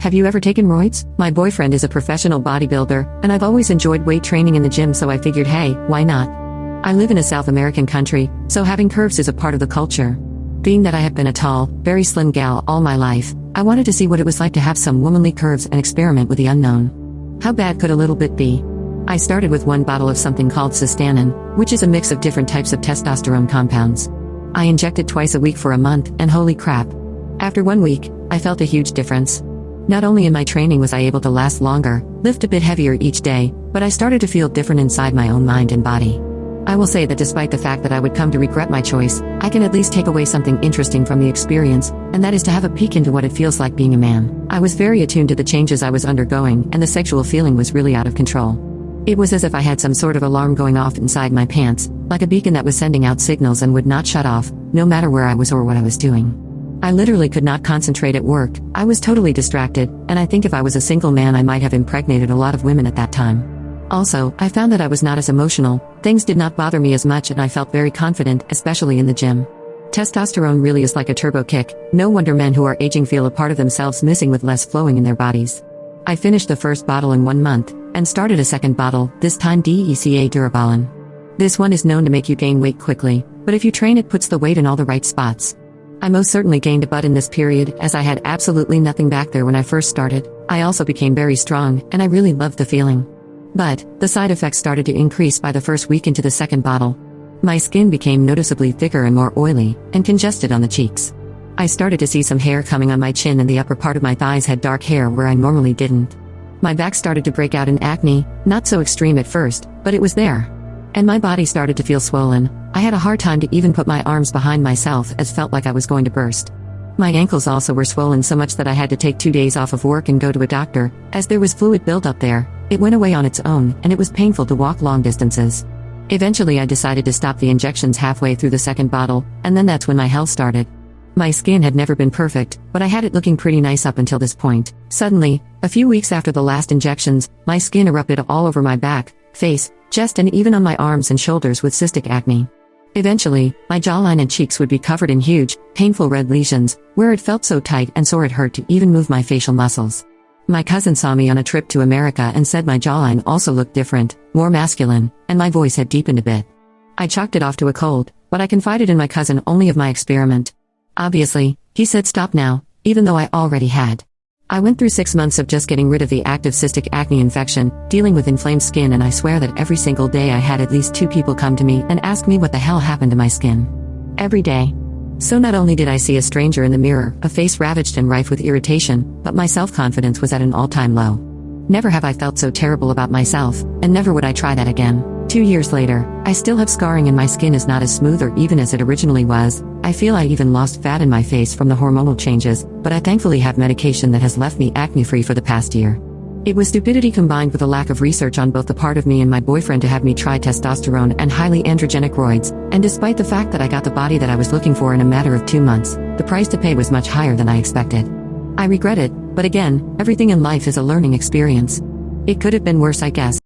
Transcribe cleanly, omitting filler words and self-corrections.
Have you ever taken roids? My boyfriend is a professional bodybuilder, and I've always enjoyed weight training in the gym, so I figured, hey, why not? I live in a South American country, so having curves is a part of the culture. Being that I have been a tall, very slim gal all my life, I wanted to see what it was like to have some womanly curves and experiment with the unknown. How bad could a little bit be? I started with one bottle of something called cystanin, which is a mix of different types of testosterone compounds. I injected twice a week for a month, and holy crap. After 1 week, I felt a huge difference. Not only in my training was I able to last longer, lift a bit heavier each day, but I started to feel different inside my own mind and body. I will say that despite the fact that I would come to regret my choice, I can at least take away something interesting from the experience, and that is to have a peek into what it feels like being a man. I was very attuned to the changes I was undergoing, and the sexual feeling was really out of control. It was as if I had some sort of alarm going off inside my pants, like a beacon that was sending out signals and would not shut off, no matter where I was or what I was doing. I literally could not concentrate at work. I was totally distracted, and I think if I was a single man I might have impregnated a lot of women at that time. Also, I found that I was not as emotional, things did not bother me as much, and I felt very confident, especially in the gym. Testosterone really is like a turbo kick, no wonder men who are aging feel a part of themselves missing with less flowing in their bodies. I finished the first bottle in 1 month, and started a second bottle, this time DECA Durabolin. This one is known to make you gain weight quickly, but if you train it puts the weight in all the right spots. I most certainly gained a butt in this period, as I had absolutely nothing back there when I first started. I also became very strong, and I really loved the feeling. But, the side effects started to increase by the first week into the second bottle. My skin became noticeably thicker and more oily, and congested on the cheeks. I started to see some hair coming on my chin, and the upper part of my thighs had dark hair where I normally didn't. My back started to break out in acne, not so extreme at first, but it was there. And my body started to feel swollen. I had a hard time to even put my arms behind myself, as felt like I was going to burst. My ankles also were swollen so much that I had to take 2 days off of work and go to a doctor, as there was fluid buildup there. It went away on its own, and it was painful to walk long distances. Eventually I decided to stop the injections halfway through the second bottle, and then that's when my hell started. My skin had never been perfect, but I had it looking pretty nice up until this point. Suddenly, a few weeks after the last injections, my skin erupted all over my back, face, chest, and even on my arms and shoulders with cystic acne. Eventually, my jawline and cheeks would be covered in huge, painful red lesions, where it felt so tight and sore it hurt to even move my facial muscles. My cousin saw me on a trip to America and said my jawline also looked different, more masculine, and my voice had deepened a bit. I chalked it off to a cold, but I confided in my cousin only of my experiment. Obviously, he said stop now, even though I already had. I went through 6 months of just getting rid of the active cystic acne infection, dealing with inflamed skin, and I swear that every single day I had at least 2 people come to me and ask me what the hell happened to my skin. Every day. So not only did I see a stranger in the mirror, a face ravaged and rife with irritation, but my self-confidence was at an all-time low. Never have I felt so terrible about myself, and never would I try that again. 2 years later, I still have scarring and my skin is not as smooth or even as it originally was. I feel I even lost fat in my face from the hormonal changes, but I thankfully have medication that has left me acne-free for the past year. It was stupidity combined with a lack of research on both the part of me and my boyfriend to have me try testosterone and highly androgenic roids, and despite the fact that I got the body that I was looking for in a matter of 2 months, the price to pay was much higher than I expected. I regret it, but again, everything in life is a learning experience. It could have been worse, I guess.